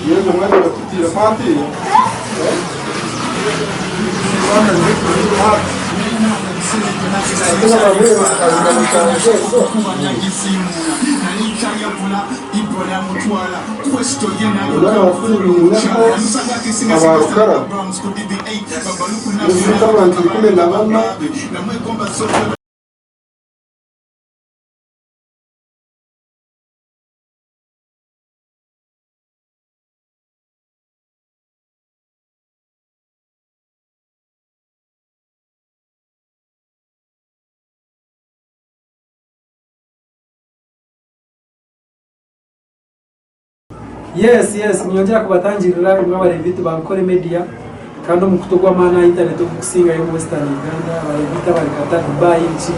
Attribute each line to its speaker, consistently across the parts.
Speaker 1: Yeye mwana kutia party. Bwana ni
Speaker 2: Yes, nyongera kubatangirira mwabare vitu bakore media kandi mu kutogwa mana internet okusinga yo Western Uganda bari bita bari kata Dubai nchi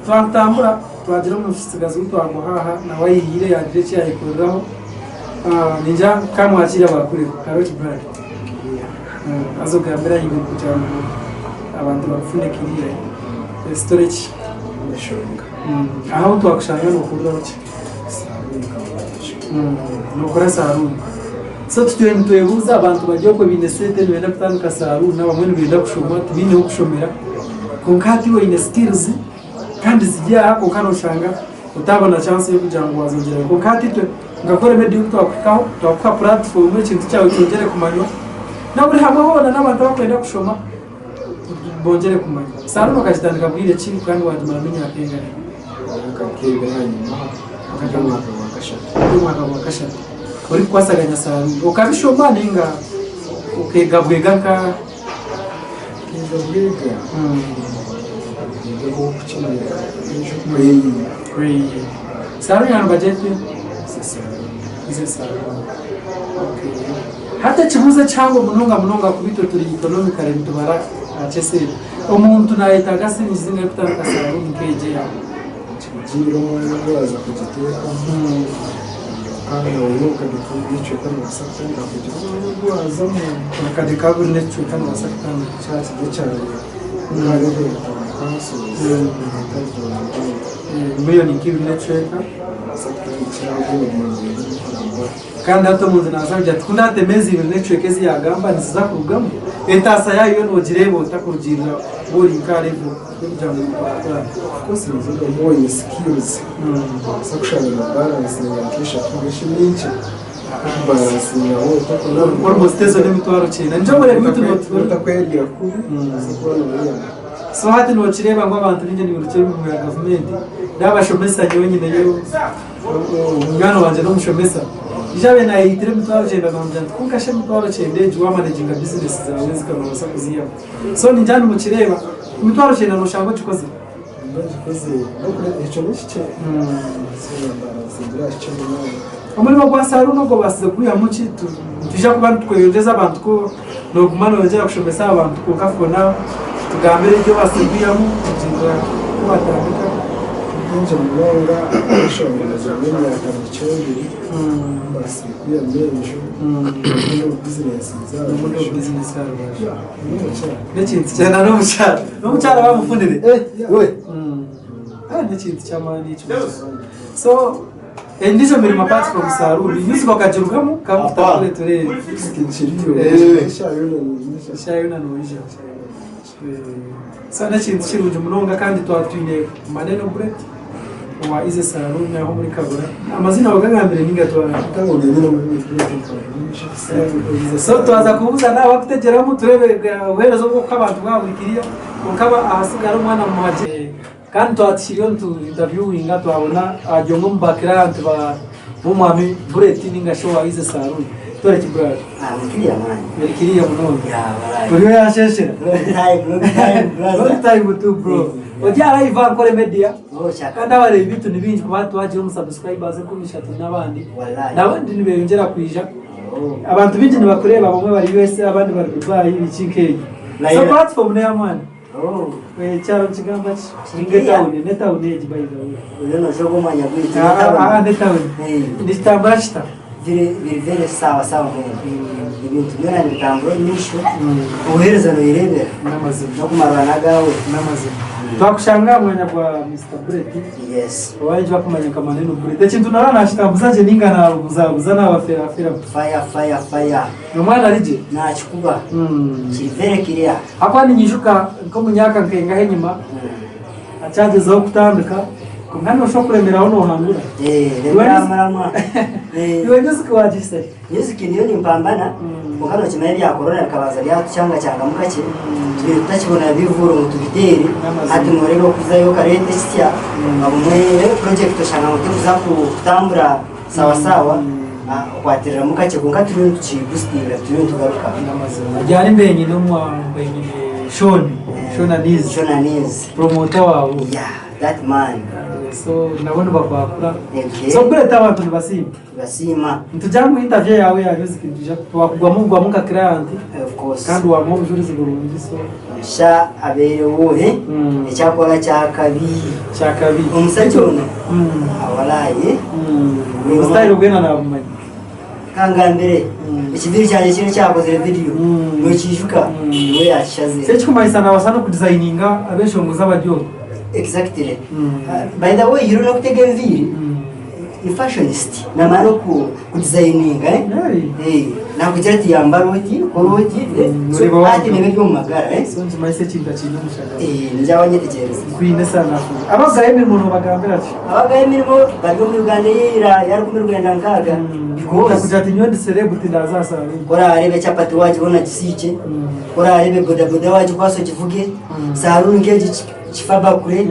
Speaker 2: twantambura twagira mu fisigazo twamuhaha na wayihire yaje cyaye kuriraho ninja kamwakira bakure Karoti brand azogambira yingo kujana abantu bafune kiriye storage ndashonga aho twakushanga no kuriraho nukora saruni so tuyebuza abantu bagiye ko binesete nibenda kutanduka saruni n'abamwe nibenda kushoma tubine okushomera konkati we ine skills kandi zijya ko kanoshanga utabona chance yo kugira ngo wazongera konkati twe ngakore media twakikaho twakwa platform ikintu cyawe cyongere kumanywa naburi hamahona n'abantu bakwenda kushoma bongere kumanywa saruni bakajitandika bwire kintu kandi wadumara menya akengana
Speaker 1: kakebe hanyuma
Speaker 2: umwaka wa kashatu uri kwasaganya saruni ukabishoma ninga ukegabwega ka
Speaker 1: kigabwega ngo kukinira
Speaker 2: saruni yana budget ize saruni hata kibuze cyangwa munonga kubito turi economically bitubara acese umuntu nayitaga sinizinga kutanga saruni keje ya
Speaker 1: jiro mwaza kujiteka kandi uruka dikwiye kandi wasakana kujiteka wazamu
Speaker 2: kandi kaburi necho kandi wasakana
Speaker 1: cyase cyane ngare kanso
Speaker 2: milioni kibiri necho kandi hato munzi nasabye tukunda temezi ibiri necho kezi yagamba nisiza kurugamo etasa yayo no girebo utakurugirira buri karevo kujya mu
Speaker 1: kosi nziza boy skills sakushana balance yakisha tugishi nyinshi balance yawo utakunara
Speaker 2: almost tezo n'emitwaro cyenda nje muri bitu
Speaker 1: utakwegera kuri sikubona muri
Speaker 2: so hati no kireba ngo abantu ninje ni uruke mu ya government ndabashomesa nyonyine yo ngano banje no mushomesa ijabe na yitire mitwaro cyenda n'amjana kunkashe mitwaro cyenda ejo managing business zawe zikamasa kuziya so ninjana mu kireba mitwaro cyenda no shango chikoze umurimo gwa saruni ngo basize kuya muki tujya kuba tweyongeza abantu ko no gumana yongera kushomesa abantu ko kafona tugambere ibyo basubiyamo kugira ko batandika
Speaker 1: inje mulonga shongera zamenya akabicyori basi kuya menjo no business zabo
Speaker 2: muri business zabo n'ekintu cyane no mucyara bamufundire
Speaker 1: we
Speaker 2: n'ekintu cyamani cyo so ndizo mirimo pati from saruni yuzi bakajirugamo kamutakure turere
Speaker 1: kinchiriyo
Speaker 2: shayona noje sana kintu kiruje munonga kandi twatwine maneno bread wa ize saruni aho muri Kabura amazina bagangambire ninga
Speaker 1: tango rero muri
Speaker 2: so twaza kubuza nawe kutegeramo turebe uherezo bwo abantu bwabukiriya ukaba ahasigara umwana mu maje kandi twatshiriyo ntu interviewinga twabona ajongo mbakirante ba bumami bureti ninga show wa ize saruni tore kibrad
Speaker 3: mukiriya mwana
Speaker 2: kiriya muno
Speaker 3: ya
Speaker 2: uri yasheshera
Speaker 3: brother
Speaker 2: time to bro ojara ivan kore media
Speaker 3: chaka
Speaker 2: kandi abare ibitu nibinji kubatu waje mu subscribers ko mishatu nabandi nabandi nibeyongera kwija abantu binji nibakureba bamwe bari US abandi bari Dubai bikike so platform ne yamana cyaro kigamba neta uneji by the way
Speaker 3: ureno jogo manya gwita
Speaker 2: neta ni tambashita
Speaker 3: vile sawa ibintu byona bitambura nyinshi uhereza no irebera
Speaker 2: n'amazina
Speaker 3: no kumarana gawe
Speaker 2: n'amazina twakushanga mwanya kwa Mr. Brett.
Speaker 3: yes
Speaker 2: Waje bakumanyika maneno Brett kintu narana ashitambuzaje ningana buzabuza n'abafera
Speaker 3: fire
Speaker 2: nomwana rije
Speaker 3: nakikuba kivere kiriya
Speaker 2: akwani nyishuka ko munyaka nkenga henyuma acagezaho kutambika kumwana usho kuremeraho no hangura
Speaker 3: remera
Speaker 2: iwe nyuzi kwajise
Speaker 3: music niyo ni mpambana mukano kimene bya corona kabaza bya cyanga mukake turi tutakibona bivuro mu tubideri hati murero kuzayo karete sitya abumwe project shanga mutuza kutambura sawa kwaterera mukake kunga turi tukibustira turi tugaruka
Speaker 2: ajyana imbenyi no mu mbenyi Shona Niz promoter wawe
Speaker 3: that man
Speaker 2: so nabona bakwakura so Brett abantu basima ntujyamu interview yawe ya music ndija twakugwa mu ka client
Speaker 3: of course
Speaker 2: kandi wa mu bujurizi burungi so
Speaker 3: sha aberewe icyakora cyakabi umusajona awalaye
Speaker 2: ni style ugena na bumanyi
Speaker 3: kangambere ikibiri cyane kiri cyakoze video no kishuka we yashaze
Speaker 2: se cyumayisa na wasano ku designinga abeshongoza abajyo
Speaker 3: exactly by the way you know kutega mviri ni fashionist na maro ku designinga na kugira ati yambara uti koroti so ati ne byo magara
Speaker 2: so cyumayisa cyinda cyinda mushaka
Speaker 3: njyawa nyetekereza
Speaker 2: kwine sana abagaye imirimo bagambira ati
Speaker 3: abagaye imirimo bari mu Uganda yari ku Rwanda ngaga
Speaker 2: kugira ati nyondi celebrity ndazasara
Speaker 3: kora arebe chapati waje bona gisike kora arebe boda waje kwaso kivuge saruni ngeje kifaba kure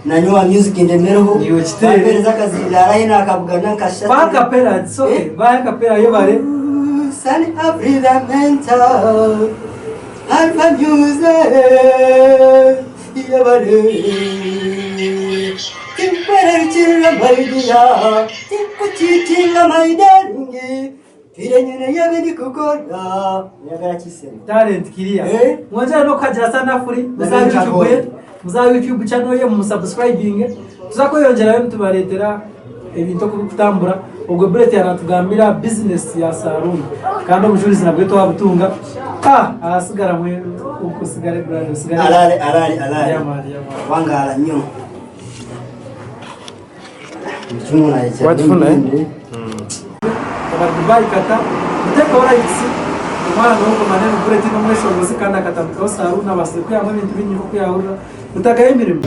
Speaker 3: na nywa music ndemereho bapereza kazi ndarahe nakabugana kashata
Speaker 2: bakapera so bakapera yo bare
Speaker 3: sani afrida mental alfa music ya bare kimpere chira maidia tikuchitinga maidaringi Tirenyene yabidi kukora yagara kisema
Speaker 2: talent kiria mwaje no kagira sana free muza YouTube channel ye mu subscribing tuzakoyongera yo tubaretera ebintu kutambura ubwo Brett yaratugambira business ya salon kandi ubujurizi nabwo twabutunga asigara mwe ukusigare brand usigare
Speaker 3: alale wangala nyo
Speaker 2: wajifuna Dubai kata mteko ora iksi mwana nuko maneno Brett no mwesho ngozikanda kata mkosa aruna basikuya mwe bintu binyu kuya urura utakaye mirimo